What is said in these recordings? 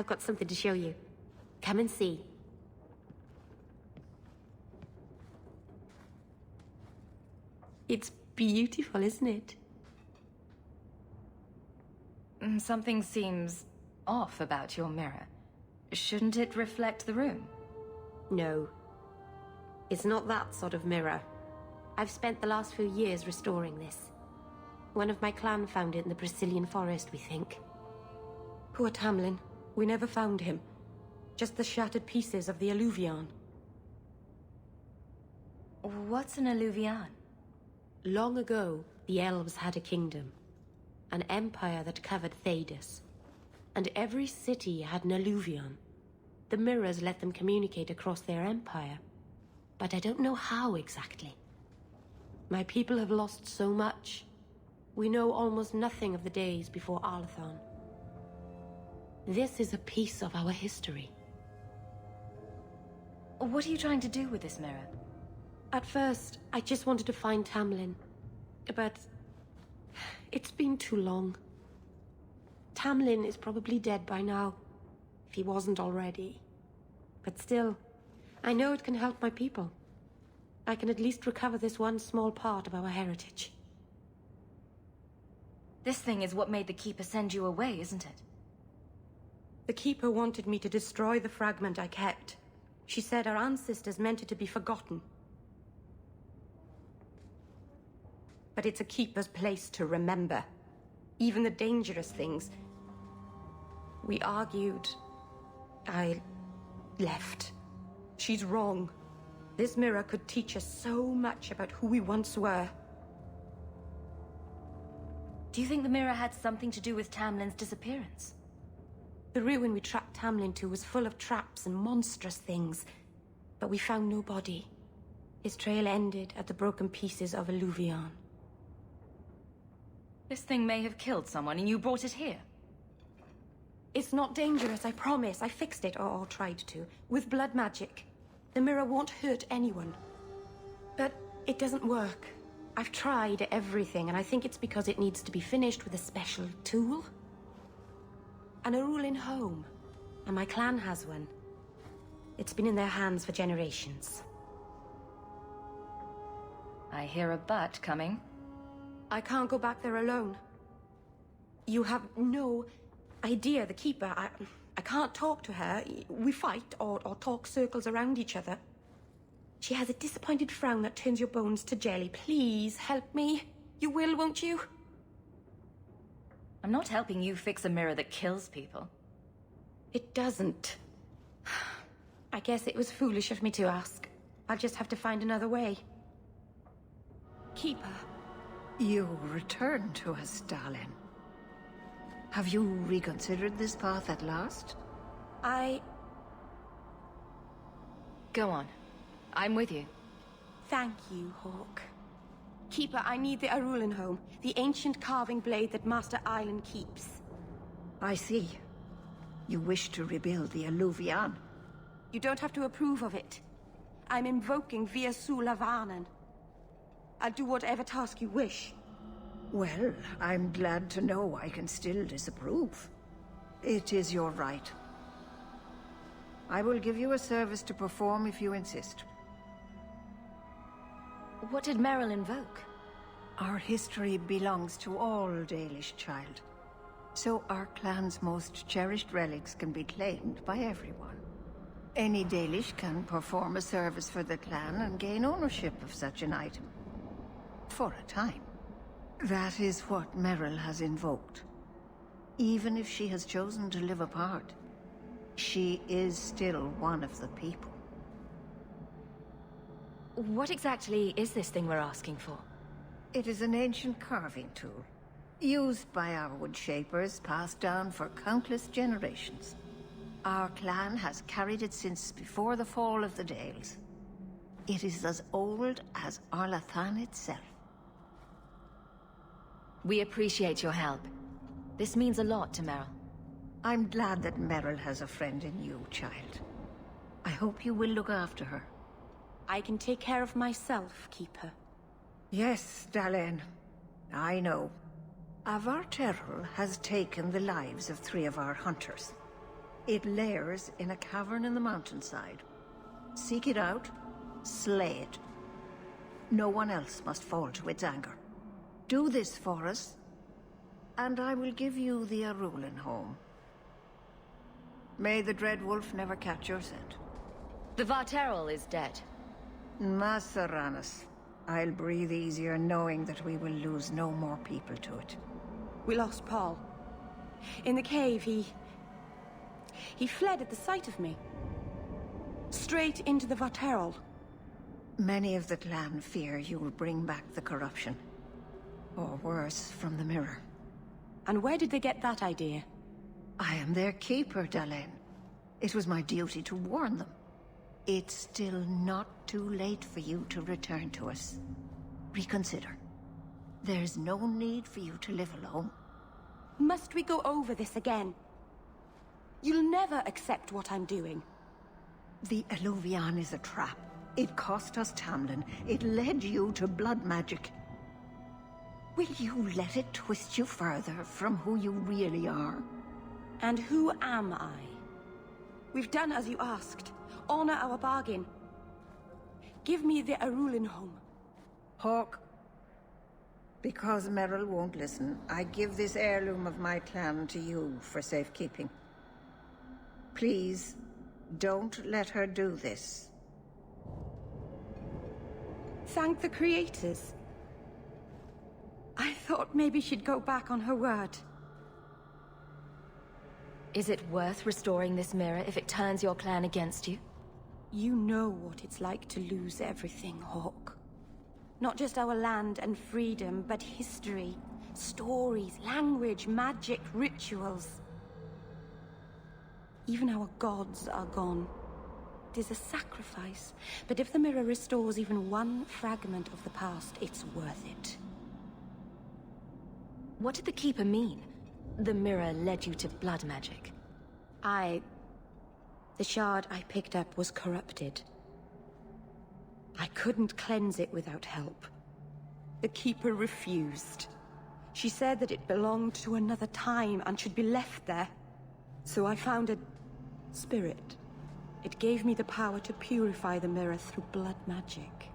I've got something to show you. Come and see. It's beautiful, isn't it? Something seems off about your mirror. Shouldn't it reflect the room? No. It's not that sort of mirror. I've spent the last few years restoring this. One of my clan found it in the Brazilian forest, we think. Poor Tamlin. We never found him. Just the shattered pieces of the alluvion. What's an alluvion? Long ago, the elves had a kingdom. An empire that covered Thedas. And every city had an alluvion. The mirrors let them communicate across their empire. But I don't know how exactly. My people have lost so much. We know almost nothing of the days before Arlathon. This is a piece of our history. What are you trying to do with this mirror? At first, I just wanted to find Tamlin. But it's been too long. Tamlin is probably dead by now, if he wasn't already. But still, I know it can help my people. I can at least recover this one small part of our heritage. This thing is what made the Keeper send you away, isn't it? The Keeper wanted me to destroy the fragment I kept. She said our ancestors meant it to be forgotten. But it's a Keeper's place to remember. Even the dangerous things. We argued. I left. She's wrong. This mirror could teach us so much about who we once were. Do you think the mirror had something to do with Tamlin's disappearance? The ruin we tracked Tamlin to was full of traps and monstrous things. But we found no body. His trail ended at the broken pieces of alluvion. This thing may have killed someone and you brought it here. It's not dangerous, I promise. I fixed it, or tried to, with blood magic. The mirror won't hurt anyone. But it doesn't work. I've tried everything, and I think it's because it needs to be finished with a special tool. An Arulin home. And my clan has one. It's been in their hands for generations. I hear a but coming. I can't go back there alone. You have no idea, the Keeper. I can't talk to her. We fight or talk circles around each other. She has a disappointed frown that turns your bones to jelly. Please, help me. You will, won't you? I'm not helping you fix a mirror that kills people. It doesn't. I guess it was foolish of me to ask. I'll just have to find another way. Keeper. You returned to us, darling. Have you reconsidered this path at last? Go on. I'm with you. Thank you, Hawk. Keeper, I need the Arulin home. The ancient carving blade that Master Island keeps. I see. You wish to rebuild the alluvion. You don't have to approve of it. I'm invoking Via Sulavanen. I'll do whatever task you wish. Well, I'm glad to know I can still disapprove. It is your right. I will give you a service to perform if you insist. What did Merrill invoke? Our history belongs to all Dalish, child. So our clan's most cherished relics can be claimed by everyone. Any Dalish can perform a service for the clan and gain ownership of such an item. For a time. That is what Merrill has invoked. Even if she has chosen to live apart, she is still one of the people. What exactly is this thing we're asking for? It is an ancient carving tool, used by our wood shapers, passed down for countless generations. Our clan has carried it since before the fall of the Dales. It is as old as Arlathan itself. We appreciate your help. This means a lot to Merrill. I'm glad that Merrill has a friend in you, child. I hope you will look after her. I can take care of myself, Keeper. Yes, Dalen. I know. Avar Terrell has taken the lives of 3 of our hunters. It lairs in a cavern in the mountainside. Seek it out, slay it. No one else must fall to its anger. Do this for us, and I will give you the Arulin home. May the Dread Wolf never catch your scent. The Varterol is dead. Masaranas. I'll breathe easier knowing that we will lose no more people to it. We lost Paul. In the cave, he fled at the sight of me. Straight into the Varterol. Many of the clan fear you will bring back the corruption. Or worse, from the mirror. And where did they get that idea? I am their keeper, Dalain. It was my duty to warn them. It's still not too late for you to return to us. Reconsider. There's no need for you to live alone. Must we go over this again? You'll never accept what I'm doing. The Eluvian is a trap. It cost us Tamlin. It led you to blood magic. Will you let it twist you further from who you really are? And who am I? We've done as you asked. Honor our bargain. Give me the Arulin home. Hawk. Because Merrill won't listen, I give this heirloom of my clan to you for safekeeping. Please, don't let her do this. Thank the creators. I thought maybe she'd go back on her word. Is it worth restoring this mirror if it turns your clan against you? You know what it's like to lose everything, Hawk. Not just our land and freedom, but history, stories, language, magic, rituals. Even our gods are gone. It is a sacrifice, but if the mirror restores even one fragment of the past, it's worth it. What did the Keeper mean? The mirror led you to blood magic. The shard I picked up was corrupted. I couldn't cleanse it without help. The Keeper refused. She said that it belonged to another time and should be left there. So I found a spirit. It gave me the power to purify the mirror through blood magic.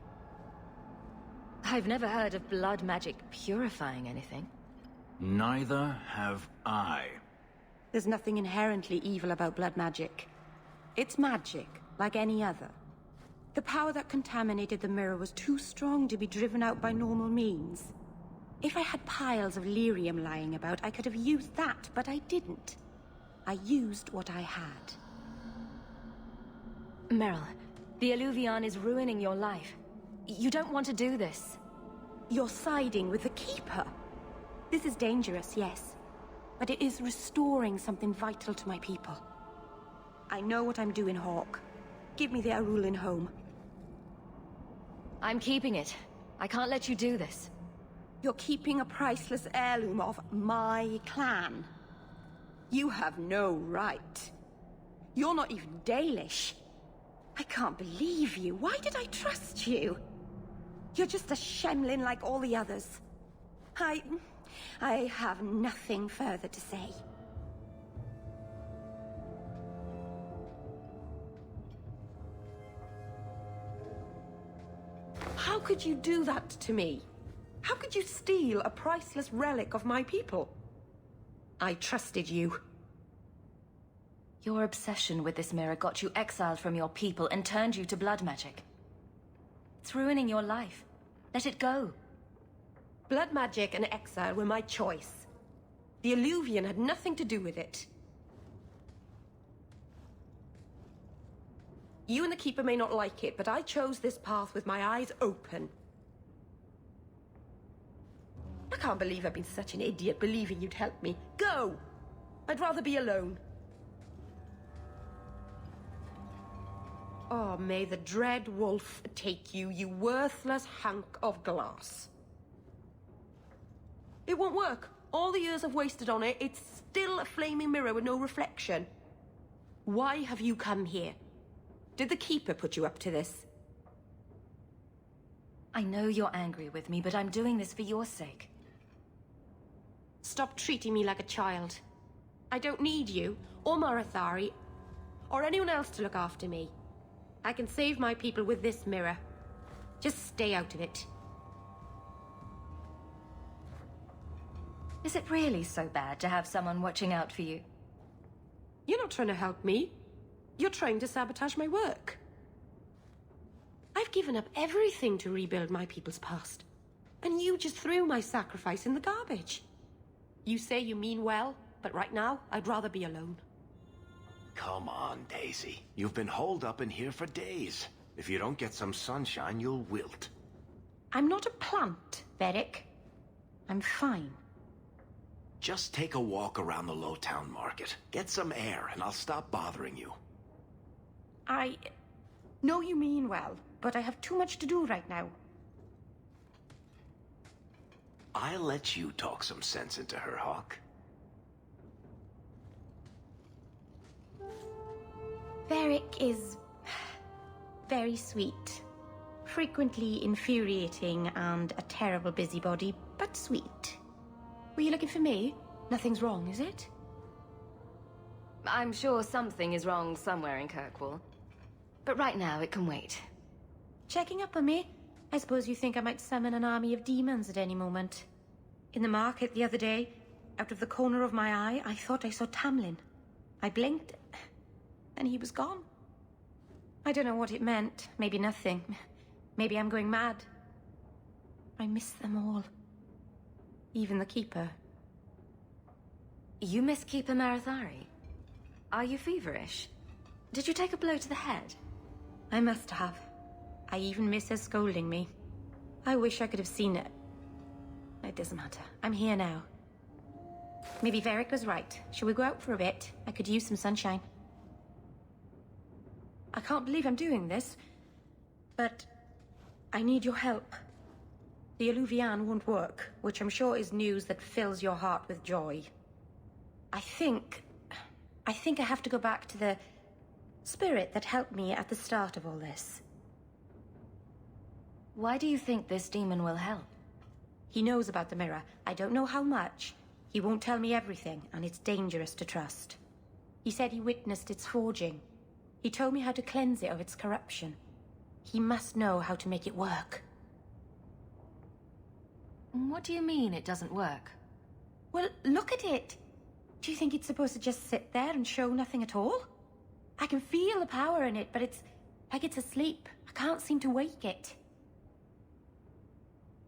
I've never heard of blood magic purifying anything. Neither have I. There's nothing inherently evil about blood magic. It's magic, like any other. The power that contaminated the mirror was too strong to be driven out by normal means. If I had piles of lyrium lying about, I could have used that, but I didn't. I used what I had. Merrill, the Eluvian is ruining your life. You don't want to do this. You're siding with the Keeper. This is dangerous, yes. But it is restoring something vital to my people. I know what I'm doing, Hawk. Give me the Arulin home. I'm keeping it. I can't let you do this. You're keeping a priceless heirloom of my clan. You have no right. You're not even Dalish. I can't believe you. Why did I trust you? You're just a Shemlin like all the others. I have nothing further to say. How could you do that to me? How could you steal a priceless relic of my people? I trusted you. Your obsession with this mirror got you exiled from your people and turned you to blood magic. It's ruining your life. Let it go. Blood magic and exile were my choice. The Eluvian had nothing to do with it. You and the Keeper may not like it, but I chose this path with my eyes open. I can't believe I've been such an idiot believing you'd help me. Go! I'd rather be alone. Oh, may the Dread Wolf take you, you worthless hunk of glass. It won't work. All the years I've wasted on it, it's still a flaming mirror with no reflection. Why have you come here? Did the Keeper put you up to this? I know you're angry with me, but I'm doing this for your sake. Stop treating me like a child. I don't need you, or Marathari, or anyone else to look after me. I can save my people with this mirror. Just stay out of it. Is it really so bad to have someone watching out for you? You're not trying to help me. You're trying to sabotage my work. I've given up everything to rebuild my people's past. And you just threw my sacrifice in the garbage. You say you mean well, but right now, I'd rather be alone. Come on, Daisy. You've been holed up in here for days. If you don't get some sunshine, you'll wilt. I'm not a plant, Beric. I'm fine. Just take a walk around the Lowtown Market. Get some air, and I'll stop bothering you. I know you mean well, but I have too much to do right now. I'll let you talk some sense into her, Hawk. Beric is very sweet. Frequently infuriating and a terrible busybody, but sweet. Were you looking for me? Nothing's wrong, is it? I'm sure something is wrong somewhere in Kirkwall. But right now, it can wait. Checking up on me? I suppose you think I might summon an army of demons at any moment. In the market the other day, out of the corner of my eye, I thought I saw Tamlin. I blinked, and he was gone. I don't know what it meant. Maybe nothing. Maybe I'm going mad. I miss them all. Even the Keeper. You miss Keeper Marathari? Are you feverish? Did you take a blow to the head? I must have. I even miss her scolding me. I wish I could have seen it. It doesn't matter. I'm here now. Maybe Varric was right. Shall we go out for a bit? I could use some sunshine. I can't believe I'm doing this, but I need your help. The Alluvian won't work, which I'm sure is news that fills your heart with joy. I think I have to go back to the spirit that helped me at the start of all this. Why do you think this demon will help? He knows about the mirror. I don't know how much. He won't tell me everything, and it's dangerous to trust. He said he witnessed its forging. He told me how to cleanse it of its corruption. He must know how to make it work. What do you mean it doesn't work? Well, look at it. Do you think it's supposed to just sit there and show nothing at all? I can feel the power in it, but it's like it's asleep. I can't seem to wake it.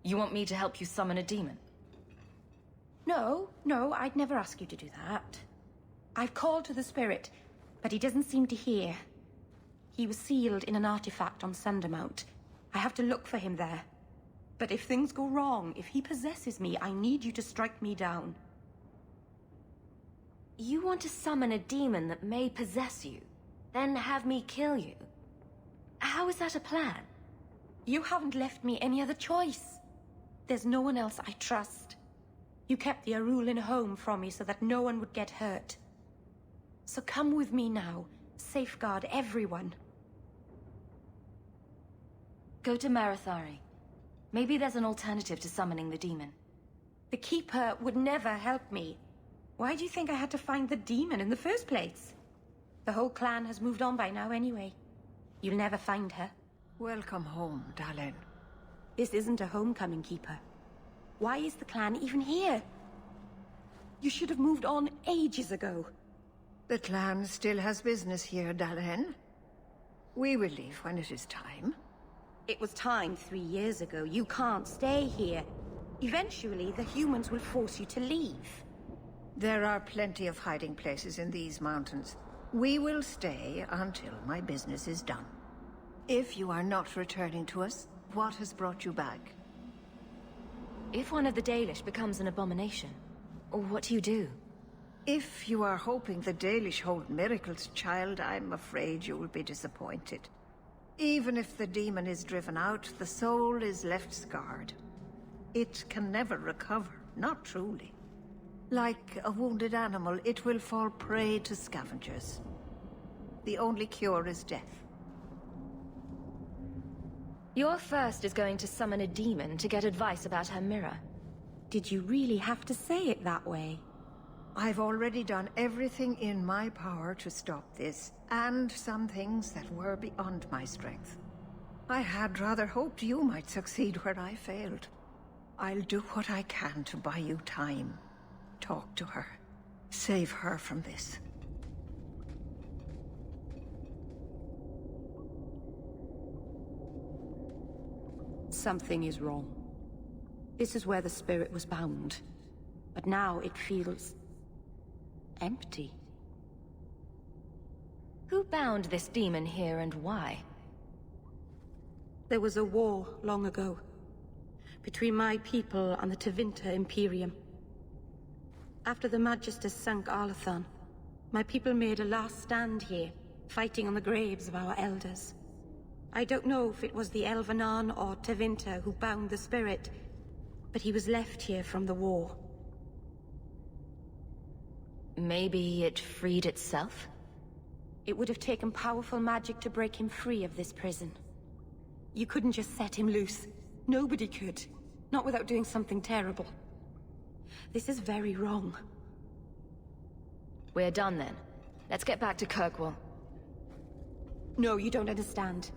You want me to help you summon a demon? No, I'd never ask you to do that. I've called to the spirit, but he doesn't seem to hear. He was sealed in an artifact on Sundermount. I have to look for him there. But if things go wrong, if he possesses me, I need you to strike me down. You want to summon a demon that may possess you, then have me kill you? How is that a plan? You haven't left me any other choice. There's no one else I trust. You kept the Arulin home from me so that no one would get hurt. So come with me now. Safeguard everyone. Go to Marathari. Maybe there's an alternative to summoning the demon. The Keeper would never help me. Why do you think I had to find the demon in the first place? The whole clan has moved on by now anyway. You'll never find her. Welcome home, Dalen. This isn't a homecoming, Keeper. Why is the clan even here? You should have moved on ages ago. The clan still has business here, Dalen. We will leave when it is time. It was time 3 years ago. You can't stay here. Eventually, the humans will force you to leave. There are plenty of hiding places in these mountains. We will stay until my business is done. If you are not returning to us, what has brought you back? If one of the Dalish becomes an abomination, what do you do? If you are hoping the Dalish hold miracles, child, I'm afraid you will be disappointed. Even if the demon is driven out, the soul is left scarred. It can never recover, not truly. Like a wounded animal, it will fall prey to scavengers. The only cure is death. Your first is going to summon a demon to get advice about her mirror. Did you really have to say it that way? I've already done everything in my power to stop this, and some things that were beyond my strength. I had rather hoped you might succeed where I failed. I'll do what I can to buy you time. Talk to her. Save her from this. Something is wrong. This is where the spirit was bound. But now it feels... empty. Who bound this demon here and why? There was a war long ago. Between my people and the Tevinter Imperium. After the Magisters sank Arlathan, my people made a last stand here, fighting on the graves of our elders. I don't know if it was the Elvenan or Tevinter who bound the spirit, but he was left here from the war. Maybe it freed itself? It would have taken powerful magic to break him free of this prison. You couldn't just set him loose. Nobody could. Not without doing something terrible. This is very wrong. We're done then. Let's get back to Kirkwall. No, you don't understand.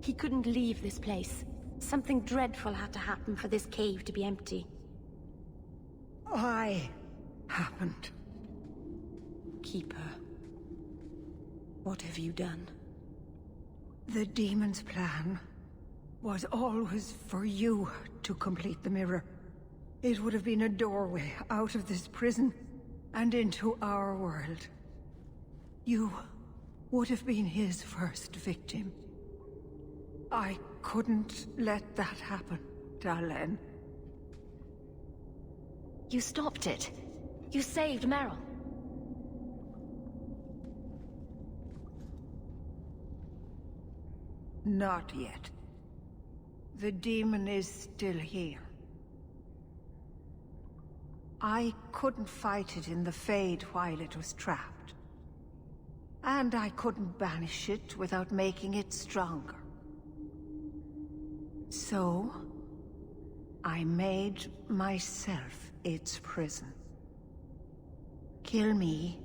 He couldn't leave this place. Something dreadful had to happen for this cave to be empty. Why happened? Keeper. What have you done? The demon's plan was always for you to complete the mirror. It would have been a doorway out of this prison and into our world. You would have been his first victim. I couldn't let that happen, Dalen. You stopped it. You saved Merrill. Not yet. The demon is still here. I couldn't fight it in the Fade while it was trapped. And I couldn't banish it without making it stronger. So, I made myself its prison. Kill me,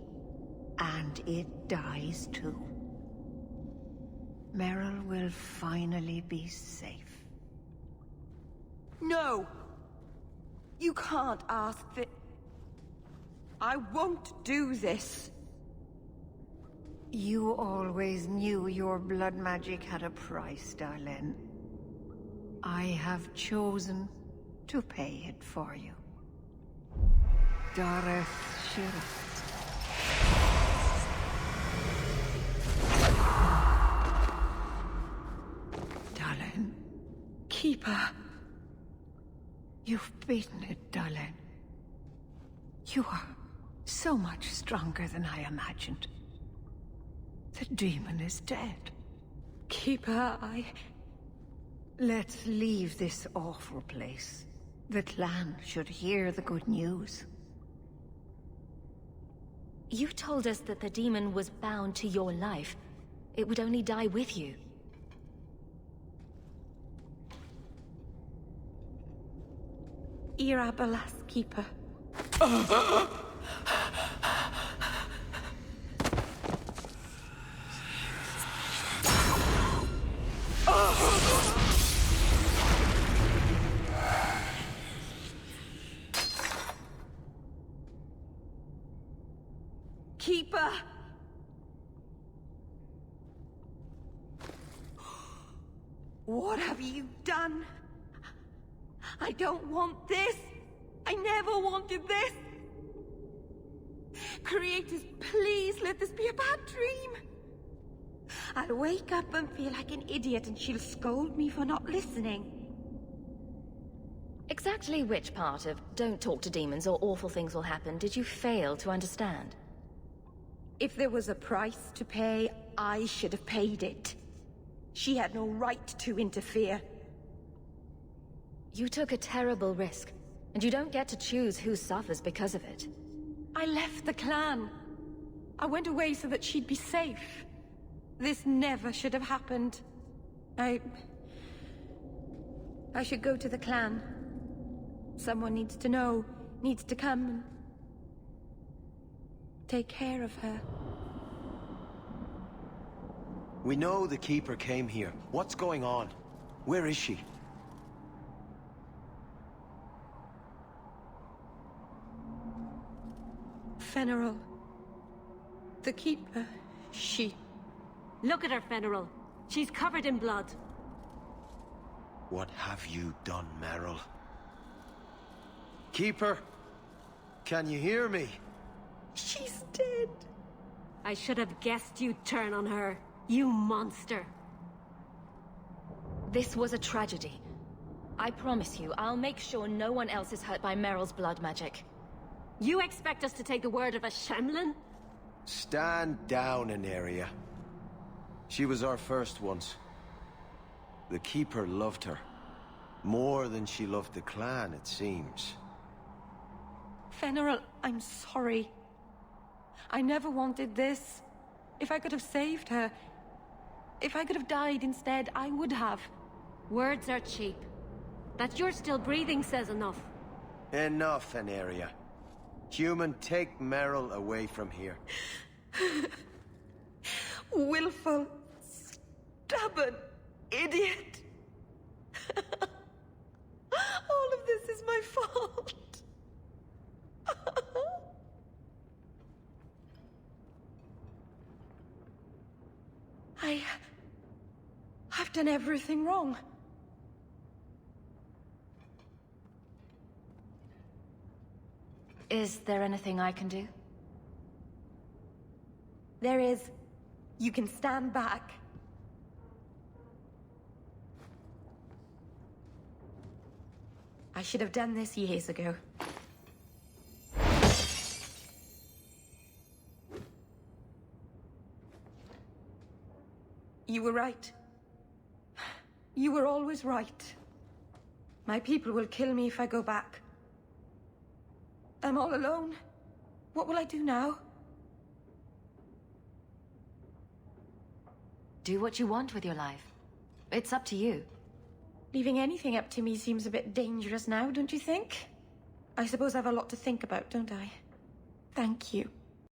and it dies too. Merrill will finally be safe. No! You can't ask that. I won't do this. You always knew your blood magic had a price, Darlene. I have chosen to pay it for you. Dareth Shira. Darlene. Keeper. You've beaten it, Darlene. You are so much stronger than I imagined. The demon is dead. Keeper, Let's leave this awful place. The clan should hear the good news. You told us that the demon was bound to your life. It would only die with you. Irabalas, Keeper. Keeper! What have you done? I don't want this! I never wanted this! Creators, please let this be a bad dream! I'll wake up and feel like an idiot and she'll scold me for not listening. Exactly which part of don't talk to demons or awful things will happen did you fail to understand? If there was a price to pay, I should have paid it. She had no right to interfere. You took a terrible risk, and you don't get to choose who suffers because of it. I left the clan. I went away so that she'd be safe. This never should have happened. I should go to the clan. Someone needs to know, needs to come. take care of her. We know the Keeper came here. What's going on? Where is she? Merrill. The Keeper, she... Look at her, Merrill. She's covered in blood. What have you done, Merrill? Keeper? Can you hear me? She's dead. I should have guessed you'd turn on her. You monster. This was a tragedy. I promise you, I'll make sure no one else is hurt by Merrill's blood magic. You expect us to take the word of a Shemlin? Stand down, Aneria. She was our first once. The Keeper loved her. More than she loved the clan, it seems. Merrill, I'm sorry. I never wanted this. If I could have saved her, if I could have died instead, I would have. Words are cheap. That you're still breathing says enough. Enough, Aneria. Human, take Merrill away from here. Willful, stubborn, idiot. All of this is my fault. I've done everything wrong. Is there anything I can do? There is. You can stand back. I should have done this years ago. You were right. You were always right. My people will kill me if I go back. I'm all alone. What will I do now? Do what you want with your life. It's up to you. Leaving anything up to me seems a bit dangerous now, don't you think? I suppose I have a lot to think about, don't I? Thank you.